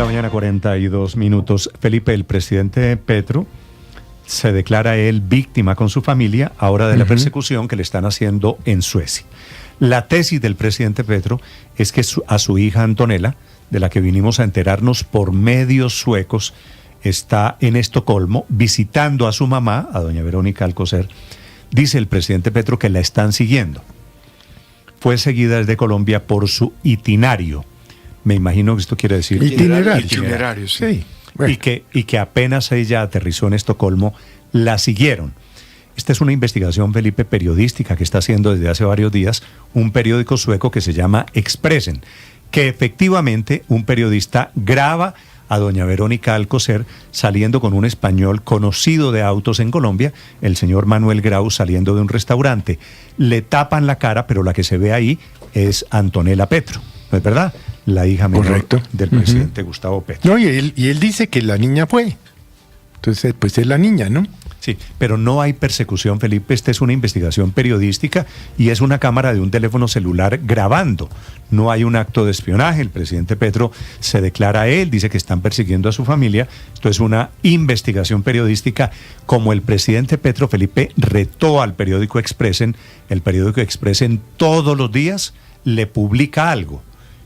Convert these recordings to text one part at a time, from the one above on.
mañana, 42 minutos. Felipe, el presidente Petro se declara él víctima con su familia ahora de la persecución que le están haciendo en Suecia. La tesis del presidente Petro es que a su hija Antonella, de la que vinimos a enterarnos por medios suecos, está en Estocolmo visitando a su mamá, a doña Verónica Alcocer. Dice el presidente Petro que la están siguiendo. Fue seguida desde Colombia por su itinerario. Me imagino que esto quiere decir... Itinerario, sí. Bueno. Y que apenas ella aterrizó en Estocolmo, la siguieron. Esta es una investigación, Felipe, periodística que está haciendo desde hace varios días un periódico sueco que se llama Expressen, que efectivamente un periodista graba a doña Verónica Alcocer saliendo con un español conocido de autos en Colombia, el señor Manuel Grau, saliendo de un restaurante. Le tapan la cara, pero la que se ve ahí es Antonella Petro, ¿no es verdad? La hija menor del presidente Gustavo Petro. No, y él dice que la niña fue. Entonces, pues es la niña, ¿no? Sí, pero no hay persecución, Felipe. Esta es una investigación periodística y es una cámara de un teléfono celular grabando. No hay un acto de espionaje. El presidente Petro se declara a él, dice que están persiguiendo a su familia. Esto es una investigación periodística. Como el presidente Petro, Felipe, retó al periódico Expressen, el periódico Expressen todos los días le publica algo.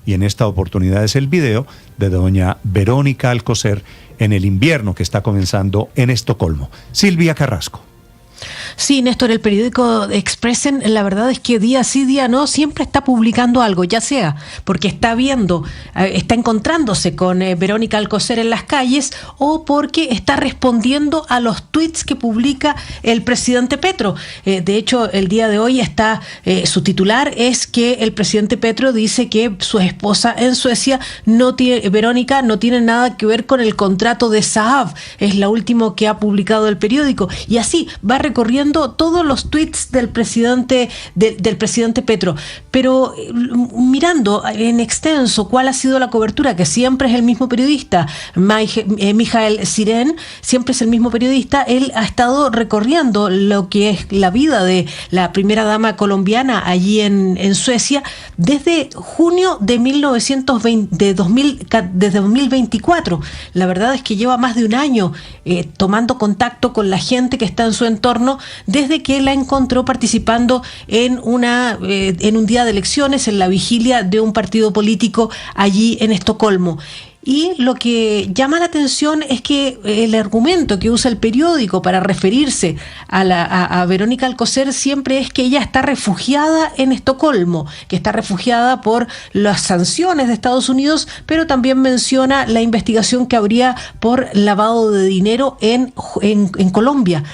Y en esta oportunidad es el video de doña Verónica Alcocer en el invierno que está comenzando en Estocolmo. Silvia Carrasco. Sí, Néstor, el periódico Expressen, la verdad es que día sí, día no, siempre está publicando algo, ya sea porque está encontrándose con Verónica Alcocer en las calles o porque está respondiendo a los tweets que publica el presidente Petro. De hecho, el día de hoy su titular es que el presidente Petro dice que su esposa en Suecia, Verónica, no tiene nada que ver con el contrato de Saab. Es la última que ha publicado el periódico. Y así va recorriendo todos los tweets del presidente Petro, pero mirando en extenso cuál ha sido la cobertura, que siempre es el mismo periodista, Michael Siren, siempre es el mismo periodista. Él ha estado recorriendo lo que es la vida de la primera dama colombiana allí en Suecia desde junio de 2024. La verdad es que lleva más de un año tomando contacto con la gente que está en su entorno desde que la encontró participando en un día de elecciones, en la vigilia de un partido político allí en Estocolmo. Y lo que llama la atención es que el argumento que usa el periódico para referirse a Verónica Alcocer siempre es que ella está refugiada en Estocolmo, que está refugiada por las sanciones de Estados Unidos, pero también menciona la investigación que habría por lavado de dinero en Colombia.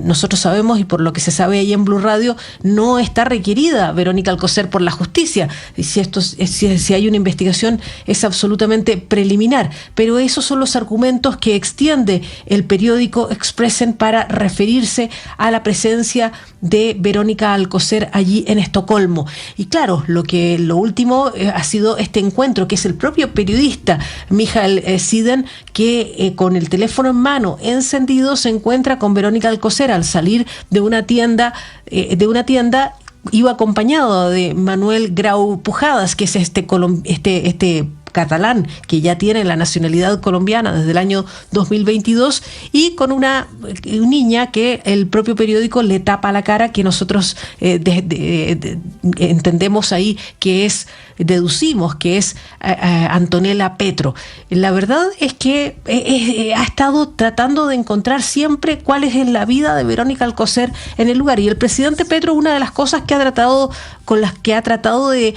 Nosotros sabemos, y por lo que se sabe ahí en Blue Radio, no está requerida Verónica Alcocer por la justicia. Si hay una investigación es absolutamente preliminar, pero esos son los argumentos que extiende el periódico Expressen para referirse a la presencia de Verónica Alcocer allí en Estocolmo. Y claro, lo último ha sido este encuentro, que es el propio periodista Michael Siden, que con el teléfono en mano encendido se encuentra con Verónica Alcocer al salir de una tienda. Iba acompañado de Manuel Grau Pujadas, que es este catalán que ya tiene la nacionalidad colombiana desde el año 2022, y con una niña que el propio periódico le tapa la cara, que nosotros entendemos ahí deducimos que es Antonella Petro. La verdad es que ha estado tratando de encontrar siempre cuál es la vida de Verónica Alcocer en el lugar, y el presidente Petro, una de las cosas que ha tratado de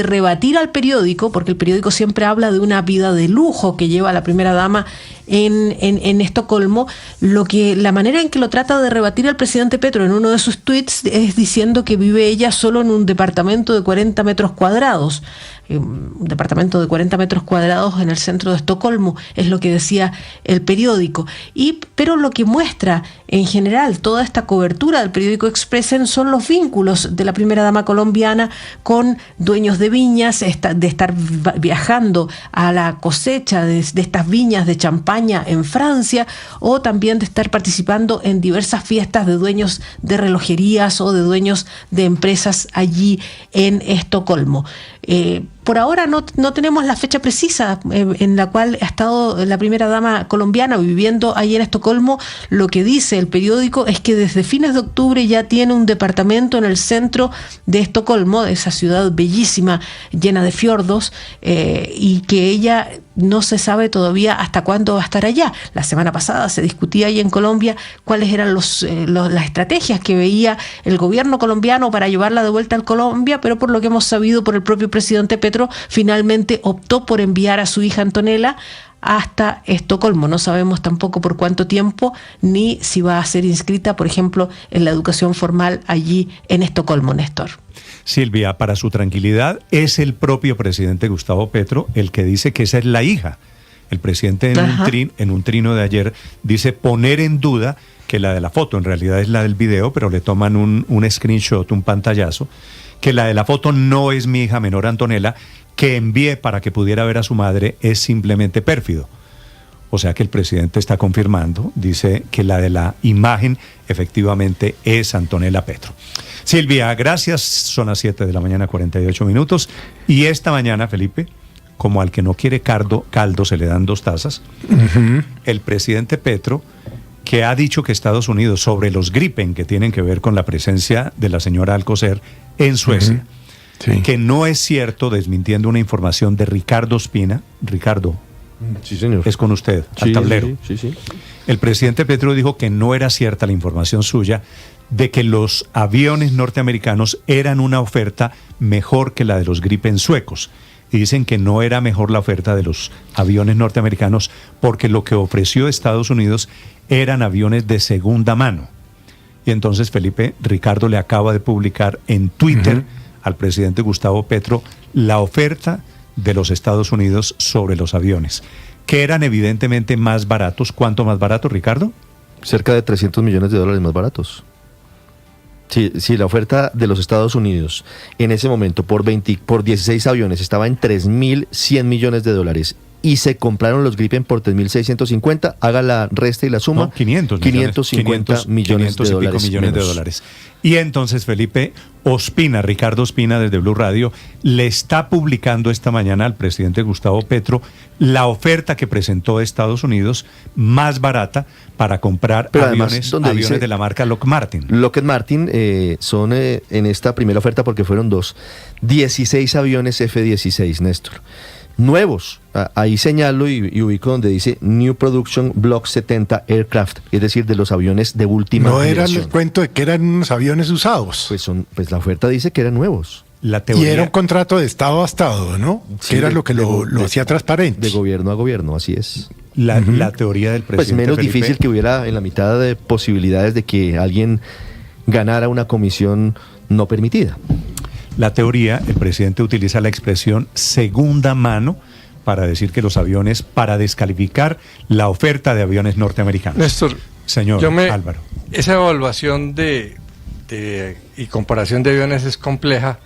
rebatir al periódico, porque el periódico siempre habla de una vida de lujo que lleva la primera dama en Estocolmo, la manera en que lo trata de rebatir al presidente Petro en uno de sus tweets es diciendo que vive ella solo en un departamento de 40 metros cuadrados. Un departamento de 40 metros cuadrados en el centro de Estocolmo, es lo que decía el periódico. Pero lo que muestra en general toda esta cobertura del periódico Expressen son los vínculos de la primera dama colombiana con dueños de viñas, de estar viajando a la cosecha de estas viñas de champaña en Francia, o también de estar participando en diversas fiestas de dueños de relojerías o de dueños de empresas allí en Estocolmo. por ahora no tenemos la fecha precisa en la cual ha estado la primera dama colombiana viviendo ahí en Estocolmo. Lo que dice el periódico es que desde fines de octubre ya tiene un departamento en el centro de Estocolmo, de esa ciudad bellísima, llena de fiordos, y que ella no se sabe todavía hasta cuándo va a estar allá. La semana pasada se discutía ahí en Colombia cuáles eran las estrategias que veía el gobierno colombiano para llevarla de vuelta a Colombia, pero por lo que hemos sabido por el propio presidente Petro, finalmente optó por enviar a su hija Antonella hasta Estocolmo. No sabemos tampoco por cuánto tiempo, ni si va a ser inscrita, por ejemplo, en la educación formal allí en Estocolmo, Néstor. Silvia, para su tranquilidad, es el propio presidente Gustavo Petro el que dice que esa es la hija. El presidente en un trino de ayer dice poner en duda que la de la foto en realidad es la del video, pero le toman un screenshot, un pantallazo, que la de la foto no es mi hija menor Antonella, que envié para que pudiera ver a su madre es simplemente pérfido. O sea que el presidente está confirmando, dice que la de la imagen efectivamente es Antonella Petro. Silvia, gracias. Son las 7 de la mañana, 48 minutos. Y esta mañana, Felipe, como al que no quiere caldo se le dan 2 tazas, el presidente Petro, que ha dicho que Estados Unidos, sobre los Gripen que tienen que ver con la presencia de la señora Alcocer en Suecia, sí, que no es cierto, desmintiendo una información de Ricardo Ospina. Ricardo, sí, señor, es con usted, al tablero. Sí. El presidente Petro dijo que no era cierta la información suya de que los aviones norteamericanos eran una oferta mejor que la de los Gripen suecos. Y dicen que no era mejor la oferta de los aviones norteamericanos porque lo que ofreció Estados Unidos eran aviones de segunda mano. Y entonces, Felipe, Ricardo le acaba de publicar en Twitter al presidente Gustavo Petro la oferta de los Estados Unidos sobre los aviones, que eran evidentemente más baratos. ¿Cuánto más barato, Ricardo? Cerca de $300 millones más baratos. Sí, la oferta de los Estados Unidos en ese momento por 16 aviones estaba en $3.100 millones y se compraron los Gripen por 3.650, haga la resta y la suma, no, 550 millones de dólares. Y entonces, Felipe, Ricardo Ospina desde Blue Radio, le está publicando esta mañana al presidente Gustavo Petro la oferta que presentó Estados Unidos más barata para comprar aviones de la marca Lockheed Martin. Lockheed Martin son en esta primera oferta, porque fueron 16 aviones F-16, Néstor. Nuevos, ahí señalo y ubico donde dice New Production Block 70 Aircraft, es decir, de los aviones de última generación. No era el cuento de que eran unos aviones usados. Pues la oferta dice que eran nuevos. La teoría, y era un contrato de Estado a Estado, ¿no? Sí, que era lo que lo hacía transparente. De gobierno a gobierno, así es. La teoría del presidente pues menos Felipe, difícil que hubiera en la mitad de posibilidades de que alguien ganara una comisión no permitida. La teoría, el presidente utiliza la expresión segunda mano para decir que los aviones, para descalificar la oferta de aviones norteamericanos. Néstor, señor Álvaro. Esa evaluación y comparación de aviones es compleja.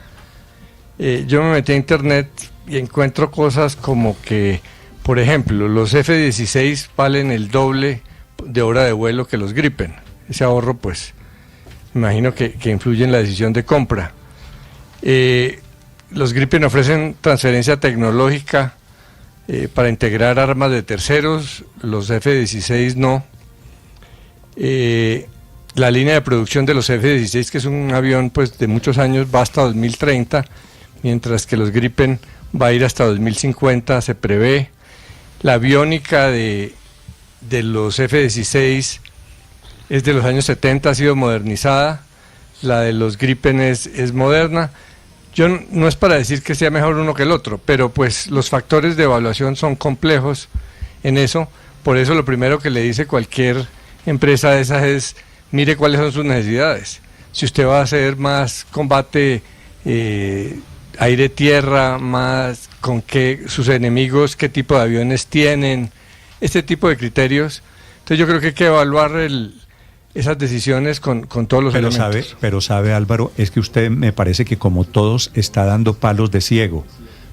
Yo me metí a internet y encuentro cosas como que, por ejemplo, los F-16 valen el doble de hora de vuelo que los Gripen. Ese ahorro, pues, me imagino que influye en la decisión de compra. Los Gripen ofrecen transferencia tecnológica para integrar armas de terceros, los F-16 no. La línea de producción de los F-16, que es un avión pues de muchos años, va hasta 2030, mientras que los Gripen va a ir hasta 2050, se prevé. La aviónica de los F-16 es de los años 70, ha sido modernizada, la de los Gripen es moderna. Yo no es para decir que sea mejor uno que el otro, pero pues los factores de evaluación son complejos en eso. Por eso lo primero que le dice cualquier empresa de esas es: mire cuáles son sus necesidades. Si usted va a hacer más combate aire-tierra, más con qué sus enemigos, qué tipo de aviones tienen, este tipo de criterios. Entonces yo creo que hay que evaluar esas decisiones con todos los elementos. Pero sabe, Álvaro, es que usted me parece que como todos está dando palos de ciego,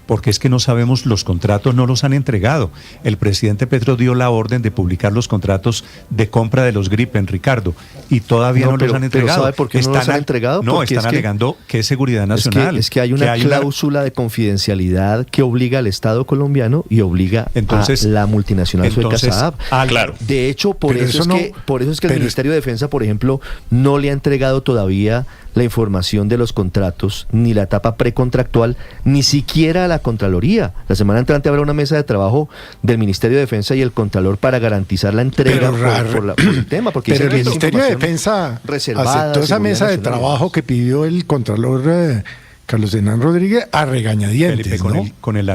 porque es que no sabemos, los contratos no los han entregado. El presidente Petro dio la orden de publicar los contratos de compra de los Gripen, Ricardo, y todavía no los han entregado. ¿Sabe por qué no los han entregado? No, Porque están alegando que es seguridad nacional. Es que hay una cláusula de confidencialidad que obliga al Estado colombiano y obliga a la multinacional sueca Saab. Claro. De hecho, por eso es que el Ministerio de Defensa, por ejemplo, no le ha entregado todavía la información de los contratos, ni la etapa precontractual, ni siquiera a la Contraloría. La semana entrante habrá una mesa de trabajo del Ministerio de Defensa y el Contralor para garantizar la entrega por el tema. Porque pero el Ministerio de Defensa aceptó esa mesa de trabajo que pidió el Contralor Carlos Hernán Rodríguez a regañadientes, Felipe, con el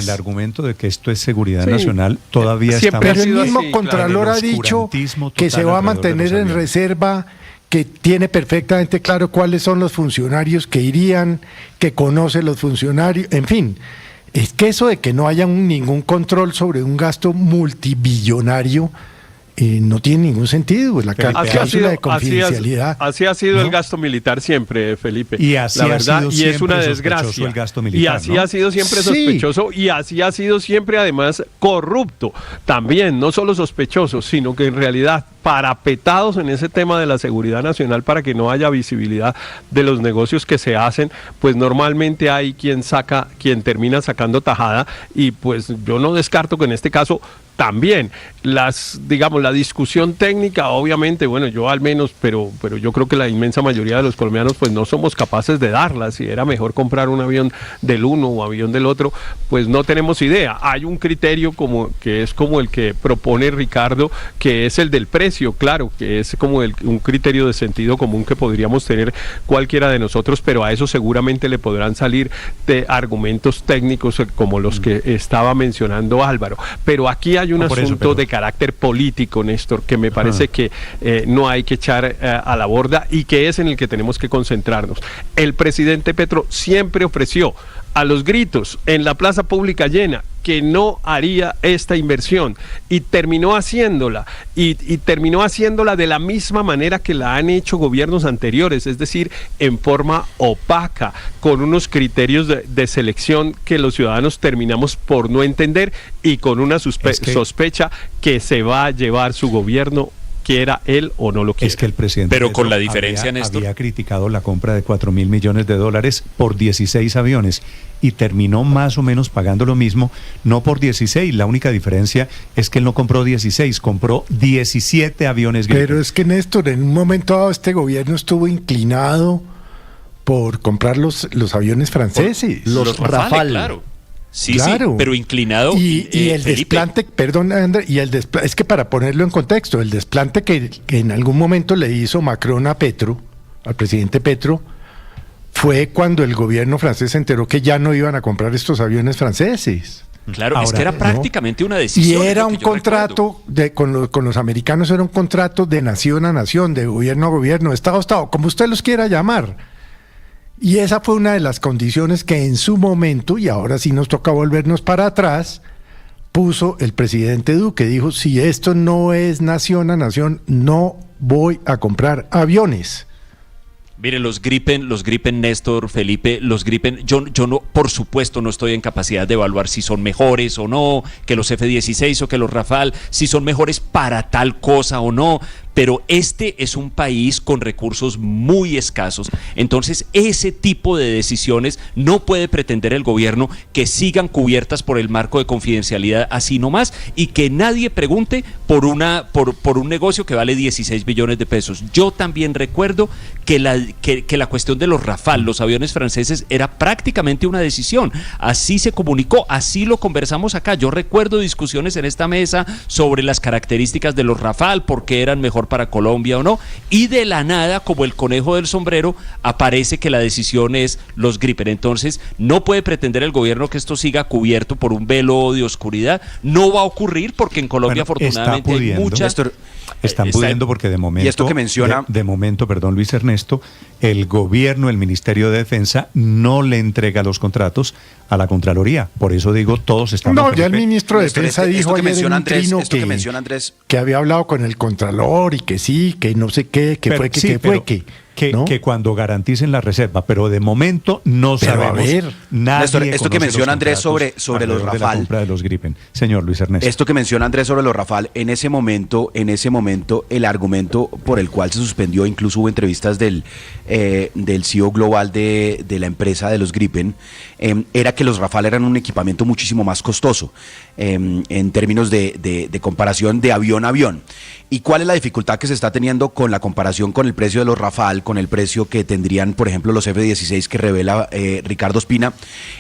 argumento de que esto es seguridad nacional, todavía siempre estamos... Pero el mismo Contralor ha dicho que se va a mantener en reserva, que tiene perfectamente claro cuáles son los funcionarios que irían, que conoce los funcionarios, en fin. Es que eso de que no haya ningún control sobre un gasto multibillonario no tiene ningún sentido, pues la cláusula de confidencialidad. Así ha sido el gasto militar siempre, Felipe. Y así la verdad, y es una desgracia. El gasto militar, y así ha sido siempre sospechoso y así ha sido siempre además corrupto. También, no solo sospechoso, sino que en realidad parapetados en ese tema de la seguridad nacional para que no haya visibilidad de los negocios que se hacen, pues normalmente hay quien termina sacando tajada y pues yo no descarto que en este caso también la discusión técnica, obviamente, bueno, yo al menos, pero yo creo que la inmensa mayoría de los colombianos pues no somos capaces de darla. Si era mejor comprar un avión del uno o avión del otro, pues no tenemos idea. Hay un criterio que es como el que propone Ricardo, que es el del precio, claro, que es como un criterio de sentido común que podríamos tener cualquiera de nosotros, pero a eso seguramente le podrán salir de argumentos técnicos como los que estaba mencionando Álvaro. Pero aquí hay un asunto de carácter político, Néstor, que me parece que no hay que echar a la borda y que es en el que tenemos que concentrarnos. El presidente Petro siempre ofreció a los gritos en la plaza pública llena que no haría esta inversión y terminó haciéndola y terminó haciéndola de la misma manera que la han hecho gobiernos anteriores, es decir, en forma opaca, con unos criterios de selección que los ciudadanos terminamos por no entender y con una sospecha que se va a llevar su gobierno, quiera él o no lo quiera. Es que el presidente pero con la diferencia, Néstor, había criticado la compra de 4.000 millones de dólares por 16 aviones y terminó más o menos pagando lo mismo, no por 16, la única diferencia es que él no compró 16, compró 17 aviones Gripen. Pero es que, Néstor, en un momento dado este gobierno estuvo inclinado por comprar los aviones franceses. Los Rafale, claro. Sí, claro. Sí, pero inclinado. Y el Felipe. Desplante, perdón, André, es que para ponerlo en contexto, el desplante que en algún momento le hizo Macron a Petro, al presidente Petro, fue cuando el gobierno francés se enteró que ya no iban a comprar estos aviones franceses. Claro, ahora, es que era prácticamente una decisión. Y era un contrato con los americanos, era un contrato de nación a nación, de gobierno a gobierno, de Estado a Estado, como usted los quiera llamar. Y esa fue una de las condiciones que en su momento, y ahora sí nos toca volvernos para atrás, puso el presidente Duque. Dijo, si esto no es nación a nación, no voy a comprar aviones. Miren, los Gripen, Néstor, Felipe, los Gripen, yo no, por supuesto, no estoy en capacidad de evaluar si son mejores o no, que los F-16 o que los Rafale, si son mejores para tal cosa o no, pero este es un país con recursos muy escasos, entonces ese tipo de decisiones no puede pretender el gobierno que sigan cubiertas por el marco de confidencialidad así nomás y que nadie pregunte por un negocio que vale 16 billones de pesos. Yo también recuerdo que la cuestión de los Rafale, los aviones franceses, era prácticamente una decisión, así se comunicó, así lo conversamos acá. Yo recuerdo discusiones en esta mesa sobre las características de los Rafale, por qué eran mejor para Colombia o no, y de la nada, como el conejo del sombrero, aparece que la decisión es los Gripen. Entonces no puede pretender el gobierno que esto siga cubierto por un velo de oscuridad. No va a ocurrir porque en Colombia afortunadamente hay muchas... Están pudiendo porque de momento, y esto que menciona, de momento, perdón, Luis Ernesto, el gobierno, el Ministerio de Defensa no le entrega los contratos a la Contraloría. Por eso digo, todos están... No, ya el ministro de Defensa dijo ayer en un trino que había hablado con el Contralor y que sí, que no sé qué, que ¿no? que cuando garanticen la reserva, pero de momento no Pero sabemos. a ver, Nadie Néstor, esto que conoce menciona los Andrés sobre contratos los alrededor de la Rafale. compra de los Gripen. Señor Luis Ernesto. Esto que menciona Andrés sobre los Rafale, en ese momento, el argumento por el cual se suspendió, incluso hubo entrevistas del CEO global de la empresa de los Gripen, era que los Rafale eran un equipamiento muchísimo más costoso en términos de comparación de avión a avión. ¿Y cuál es la dificultad que se está teniendo con la comparación con el precio de los Rafale, con el precio que tendrían, por ejemplo, los F-16 que revela Ricardo Ospina?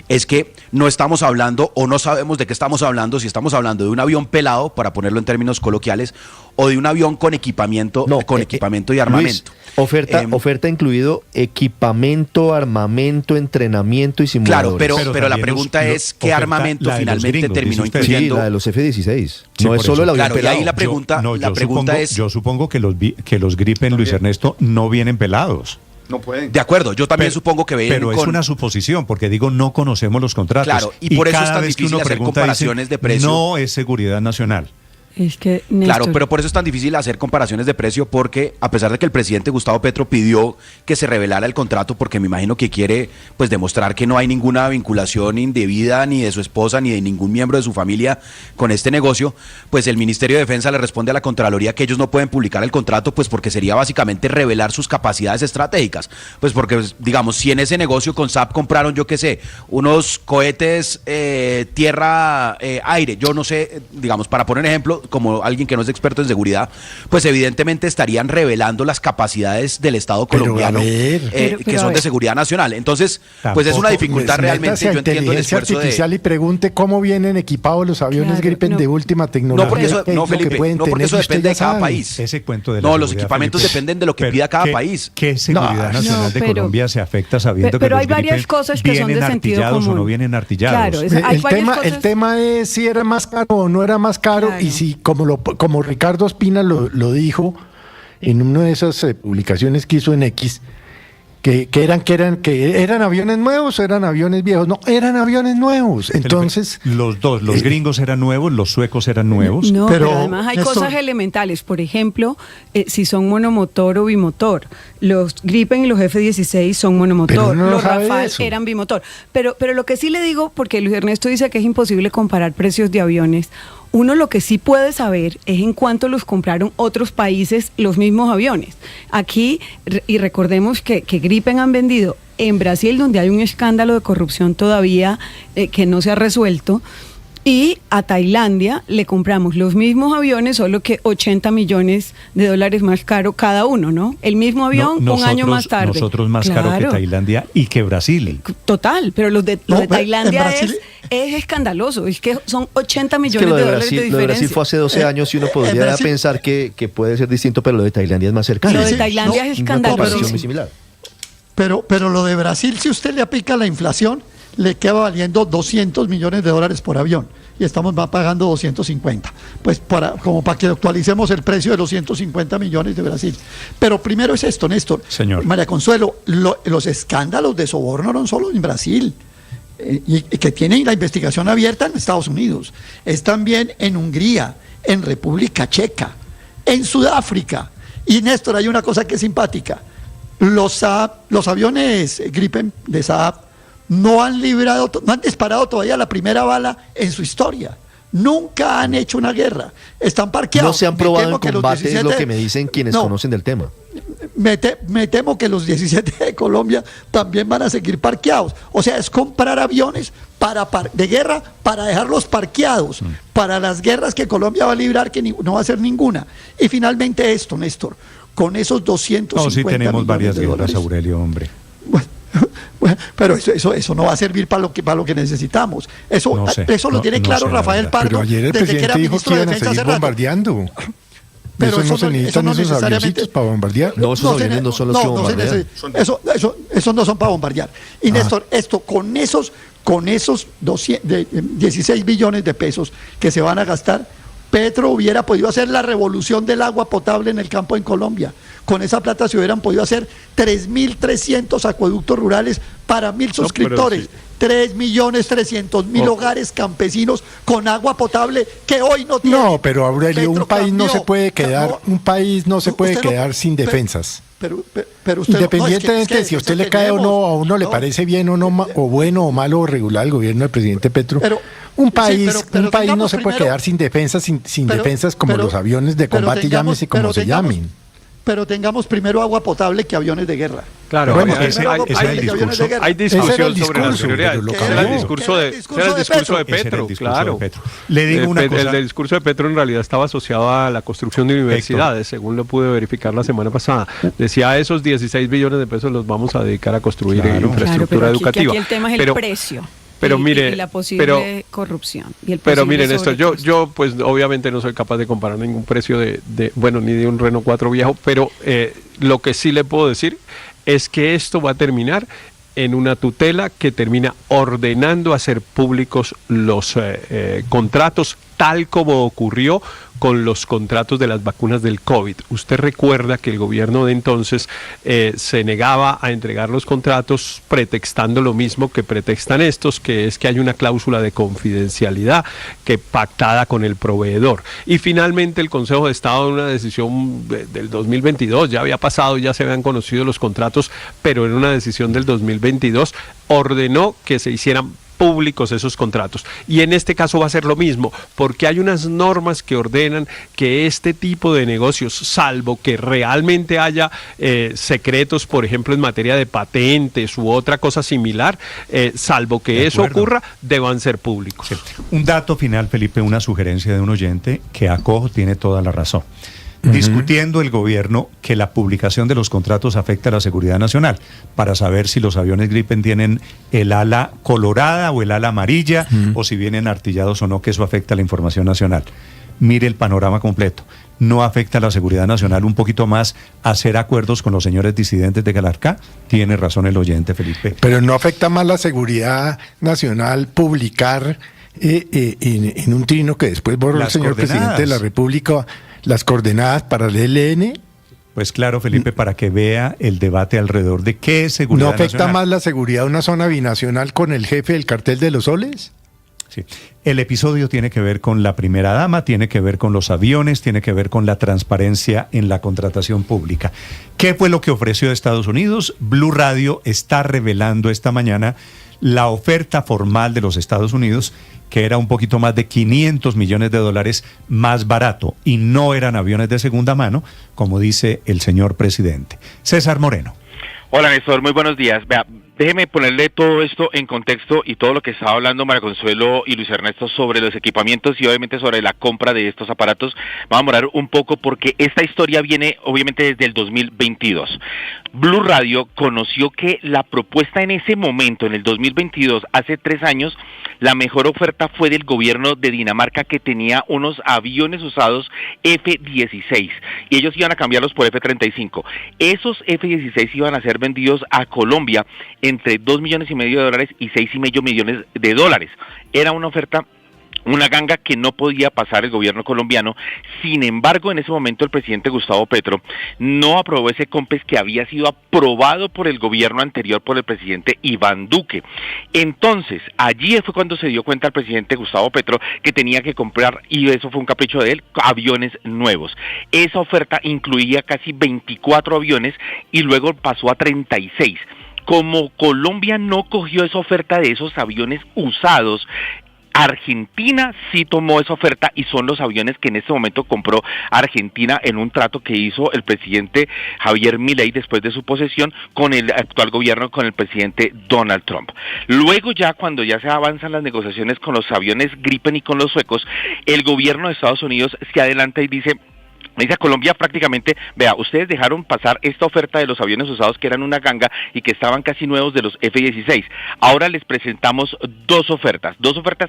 Es que no estamos hablando o no sabemos de qué estamos hablando, si estamos hablando de un avión pelado, para ponerlo en términos coloquiales, o de un avión con equipamiento, equipamiento y armamento. Luis, oferta incluido equipamiento, armamento, entrenamiento y simuladores. Claro, pero la pregunta es ¿qué armamento finalmente terminó incluyendo? Sí, la de los F-16. Sí, No es solo el avión claro, pelado. y ahí la pregunta es... Yo supongo que los Gripen, Luis Ernesto, no vienen pelados. No pueden. De acuerdo, yo también supongo que vienen Pero es una suposición, porque digo, no conocemos los contratos. Claro, y por eso es cada tan vez que difícil uno hacer pregunta, comparaciones de precio. No es seguridad nacional. Es que, Néstor, claro, pero por eso es tan difícil hacer comparaciones de precio, porque a pesar de que el presidente Gustavo Petro pidió que se revelara el contrato, porque me imagino que quiere pues demostrar que no hay ninguna vinculación indebida ni de su esposa ni de ningún miembro de su familia con este negocio, pues el Ministerio de Defensa le responde a la Contraloría que ellos no pueden publicar el contrato, pues porque sería básicamente revelar sus capacidades estratégicas, pues porque digamos, si en ese negocio con SAP compraron, yo qué sé, unos cohetes tierra-aire, yo no sé, digamos, para poner ejemplo, como alguien que no es experto en seguridad, pues evidentemente estarían revelando las capacidades del Estado colombiano, que son de seguridad nacional. Entonces, pues es una dificultad realmente. Yo entiendo el esfuerzo artificial y pregunte cómo vienen equipados los aviones Gripen de última tecnología. No, porque eso, Felipe, no, porque eso depende de cada país. Ese cuento de no, los equipamientos Felipe, dependen de lo que pida cada país. ¿Qué seguridad nacional de Colombia se afecta sabiendo que pero los hay varias cosas que son de sentido común. o no vienen artillados? Claro, el tema es si era más caro o no era más caro, claro. Y si como Ricardo Ospina lo dijo en una de esas publicaciones que hizo en X, que eran aviones nuevos o eran aviones viejos. No, eran aviones nuevos. Entonces, los dos, los gringos eran nuevos, los suecos eran nuevos. No, pero además hay cosas elementales. Por ejemplo, si son monomotor o bimotor. Los Gripen y los F-16 son monomotor. Los Rafale eran bimotor. Pero lo que sí le digo, porque Luis Ernesto dice que es imposible comparar precios de aviones. Uno lo que sí puede saber es en cuánto los compraron otros países los mismos aviones. Aquí, y recordemos que Gripen han vendido en Brasil, donde hay un escándalo de corrupción todavía que no se ha resuelto, y a Tailandia le compramos los mismos aviones, solo que $80 millones más caro cada uno, ¿no? El mismo avión un año más tarde. Nosotros más caro que Tailandia y que Brasil. Total, pero los de Tailandia es escandaloso, es que son $80 millones de dólares de diferencia. Lo de Brasil fue hace 12 años y uno podría pensar que puede ser distinto, pero lo de Tailandia es más cercano. Lo de Tailandia es escandaloso. Muy similar. Pero lo de Brasil, si usted le aplica la inflación, le queda valiendo $200 millones por avión y estamos pagando 250. Pues para que actualicemos el precio de los 150 millones de Brasil. Pero primero es esto, Néstor. Señor. María Consuelo, los escándalos de soborno no solo en Brasil, y que tienen la investigación abierta en Estados Unidos, es también en Hungría, en República Checa, en Sudáfrica. Y Néstor, hay una cosa que es simpática. Los aviones Gripen de Saab no han disparado todavía la primera bala en su historia. Nunca han hecho una guerra. Están parqueados. No se han probado en combate, es lo que me dicen quienes conocen del tema. Me temo que los 17 de Colombia también van a seguir parqueados. O sea, es comprar aviones de guerra para dejarlos parqueados, para las guerras que Colombia va a librar, que no va a ser ninguna. Y finalmente esto, Néstor, con esos 250 sí tenemos varias guerras, dólares, Aurelio, hombre. Bueno, pero eso no va a servir para lo que necesitamos. Eso lo tiene claro Rafael Pardo. Pero ayer el presidente dijo que iban a seguir bombardeando. Pero eso no se necesitan esos avioncitos para bombardear. No, esos aviones no son los que bombardean. Esos no son para bombardear. Y Néstor, con esos 16 billones de pesos que se van a gastar, Petro hubiera podido hacer la revolución del agua potable en el campo en Colombia. Con esa plata se hubieran podido hacer 3.300 acueductos rurales para 1.000 suscriptores. 3.300.000 hogares campesinos con agua potable que hoy no tienen. No, pero Aurelio, un país no se puede quedar sin defensas. pero usted independientemente si a usted le cae o no, a uno le parece bien o no, o bueno o malo o regular el gobierno del presidente Petro, un país no se puede quedar sin defensas, sin defensas como los aviones de combate, llámese como se llamen. Pero tengamos primero agua potable que aviones de guerra. Claro, bueno, hay discusión sobre las prioridades. Era el discurso de Petro, claro. Le digo una cosa. El discurso de Petro en realidad estaba asociado a la construcción de universidades, según lo pude verificar la semana pasada. Decía, esos 16 billones de pesos los vamos a dedicar a construir infraestructura educativa. Aquí el tema es el precio. Pero mire, y la posible corrupción. Pero miren esto, yo pues obviamente no soy capaz de comparar ningún precio ni de un Renault 4 viejo, pero lo que sí le puedo decir es que esto va a terminar en una tutela que termina ordenando hacer públicos los contratos, tal como ocurrió con los contratos de las vacunas del COVID. Usted recuerda que el gobierno de entonces se negaba a entregar los contratos pretextando lo mismo que pretextan estos, que es que hay una cláusula de confidencialidad que pactada con el proveedor. Y finalmente el Consejo de Estado, en una decisión del 2022, ya había pasado, ya se habían conocido los contratos, pero en una decisión del 2022 ordenó que se hicieran públicos esos contratos. Y en este caso va a ser lo mismo, porque hay unas normas que ordenan que este tipo de negocios, salvo que realmente haya secretos, por ejemplo, en materia de patentes u otra cosa similar, salvo que eso ocurra, deban ser públicos. Sí. Un dato final, Felipe, una sugerencia de un oyente que acojo, tiene toda la razón. Discutiendo el gobierno que la publicación de los contratos afecta a la seguridad nacional, para saber si los aviones Gripen tienen el ala colorada o el ala amarilla, o si vienen artillados o no, que eso afecta a la información nacional. Mire el panorama completo. ¿No afecta a la seguridad nacional un poquito más hacer acuerdos con los señores disidentes de Calarcá? Tiene razón el oyente, Felipe. Pero no afecta más la seguridad nacional publicar en un trino que después borró el señor presidente de la República las coordenadas para el ELN. Pues claro, Felipe, para que vea el debate alrededor de qué es seguridad nacional. ¿No afecta más la seguridad de una zona binacional con el jefe del cartel de los soles? Sí. El episodio tiene que ver con la primera dama, tiene que ver con los aviones, tiene que ver con la transparencia en la contratación pública. ¿Qué fue lo que ofreció Estados Unidos? Blue Radio está revelando esta mañana la oferta formal de los Estados Unidos, que era un poquito más de $500 millones más barato, y no eran aviones de segunda mano, como dice el señor presidente. César Moreno. Hola, Néstor, muy buenos días. Vea, déjeme ponerle todo esto en contexto y todo lo que estaba hablando María Consuelo y Luis Ernesto sobre los equipamientos y obviamente sobre la compra de estos aparatos. Va a demorar un poco porque esta historia viene obviamente desde el 2022. Blue Radio conoció que la propuesta en ese momento, en el 2022, hace 3 años, la mejor oferta fue del gobierno de Dinamarca, que tenía unos aviones usados F-16 y ellos iban a cambiarlos por F-35. Esos F-16 iban a ser vendidos a Colombia entre $2,5 millones y $6,5 millones. Era una oferta, una ganga que no podía pasar el gobierno colombiano. Sin embargo, en ese momento el presidente Gustavo Petro no aprobó ese COMPES que había sido aprobado por el gobierno anterior, por el presidente Iván Duque. Entonces, allí fue cuando se dio cuenta el presidente Gustavo Petro que tenía que comprar, y eso fue un capricho de él, aviones nuevos. Esa oferta incluía casi 24 aviones y luego pasó a 36. Como Colombia no cogió esa oferta de esos aviones usados, Argentina sí tomó esa oferta y son los aviones que en este momento compró Argentina en un trato que hizo el presidente Javier Milei después de su posesión con el actual gobierno, con el presidente Donald Trump. Luego, ya cuando ya se avanzan las negociaciones con los aviones Gripen y con los suecos, el gobierno de Estados Unidos se adelanta y dice a Colombia prácticamente: vea, ustedes dejaron pasar esta oferta de los aviones usados que eran una ganga y que estaban casi nuevos, de los F-16. Ahora les presentamos dos ofertas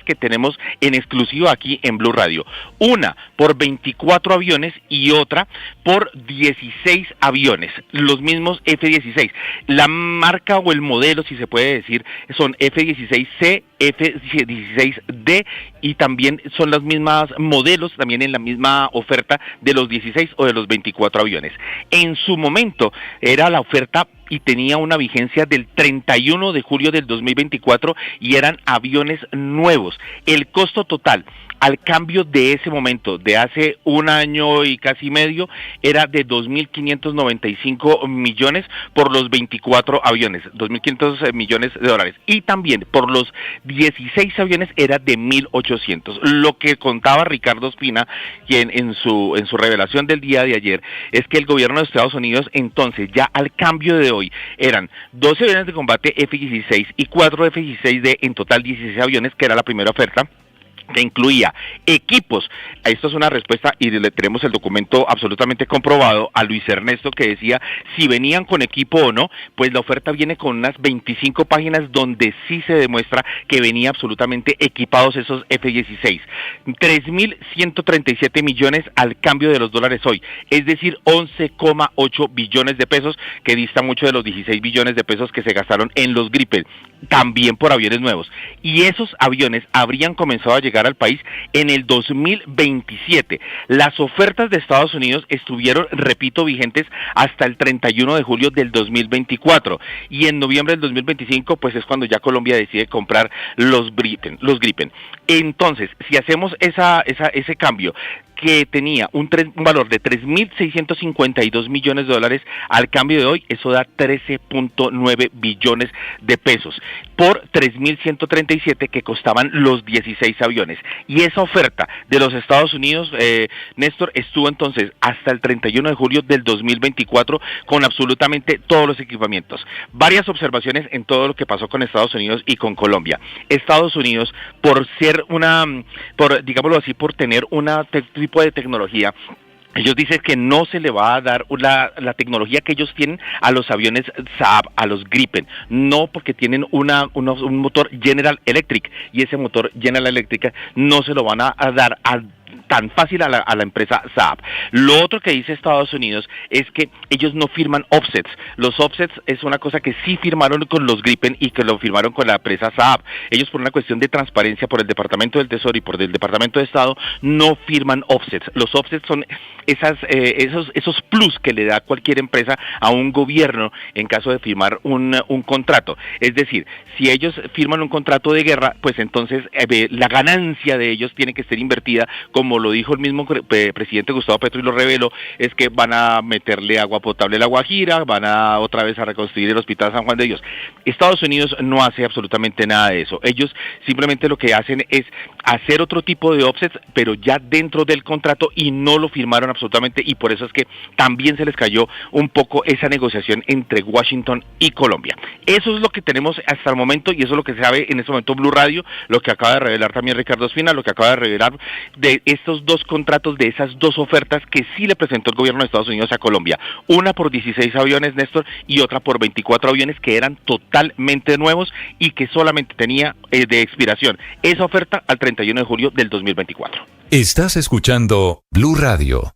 que tenemos en exclusiva aquí en Blue Radio. Una por 24 aviones y otra por 16 aviones, los mismos F-16. La marca o el modelo, si se puede decir, son F-16C, F-16D, y también son los mismos modelos, también en la misma oferta de los 16 o de los 24 aviones. En su momento era la oferta y tenía una vigencia del 31 de julio del 2024 y eran aviones nuevos. El costo total al cambio de ese momento, de hace un año y casi medio, era de 2.595 millones por los 24 aviones, 2.500 millones de dólares. Y también por los 16 aviones era de 1.800. Lo que contaba Ricardo Ospina, quien en su revelación del día de ayer, es que el gobierno de Estados Unidos, entonces, ya al cambio de hoy, eran 12 aviones de combate F-16 y 4 F-16D, en total 16 aviones, que era la primera oferta, que incluía equipos. Esto es una respuesta y le tenemos el documento absolutamente comprobado a Luis Ernesto, que decía si venían con equipo o no. Pues la oferta viene con unas 25 páginas donde sí se demuestra que venía absolutamente equipados esos F-16. 3.137 millones al cambio de los dólares hoy, es decir, 11,8 billones de pesos, que dista mucho de los 16 billones de pesos que se gastaron en los Gripen, también por aviones nuevos. Y esos aviones habrían comenzado a llegar al país en el 2027. Las ofertas de Estados Unidos estuvieron, repito, vigentes hasta el 31 de julio del 2024, y en noviembre del 2025 pues es cuando ya Colombia decide comprar los Gripen. Entonces, si hacemos ese cambio, que tenía un valor de 3.652 millones de dólares, al cambio de hoy eso da 13.9 billones de pesos por 3.137 que costaban los 16 aviones. Y esa oferta de los Estados Unidos, Néstor, estuvo entonces hasta el 31 de julio del 2024 con absolutamente todos los equipamientos. Varias observaciones en todo lo que pasó con Estados Unidos y con Colombia. Estados Unidos, por digámoslo así, por tener una tipo de tecnología, ellos dicen que no se le va a dar la tecnología que ellos tienen a los aviones Saab, a los Gripen, no, porque tienen un motor General Electric, y ese motor General Electric no se lo van a dar tan fácil a la empresa Saab. Lo otro que dice Estados Unidos es que ellos no firman offsets. Los offsets es una cosa que sí firmaron con los Gripen y que lo firmaron con la empresa Saab. Ellos, por una cuestión de transparencia por el Departamento del Tesoro y por el Departamento de Estado, no firman offsets. Los offsets son esos plus que le da cualquier empresa a un gobierno en caso de firmar un contrato. Es decir, si ellos firman un contrato de guerra, pues entonces la ganancia de ellos tiene que ser invertida, como lo dijo el mismo presidente Gustavo Petro y lo reveló, es que van a meterle agua potable a La Guajira, van a otra vez a reconstruir el Hospital San Juan de Dios. Estados Unidos no hace absolutamente nada de eso. Ellos simplemente lo que hacen es hacer otro tipo de offsets, pero ya dentro del contrato, y no lo firmaron absolutamente, y por eso es que también se les cayó un poco esa negociación entre Washington y Colombia. Eso es lo que tenemos hasta el momento, y eso es lo que se sabe en este momento Blue Radio, lo que acaba de revelar también Ricardo Ospina, lo que acaba de revelar de estos dos contratos, de esas dos ofertas que sí le presentó el gobierno de Estados Unidos a Colombia, una por 16 aviones, Néstor, y otra por 24 aviones que eran totalmente nuevos y que solamente tenía de expiración esa oferta al 31 de julio del 2024. Estás escuchando Blue Radio.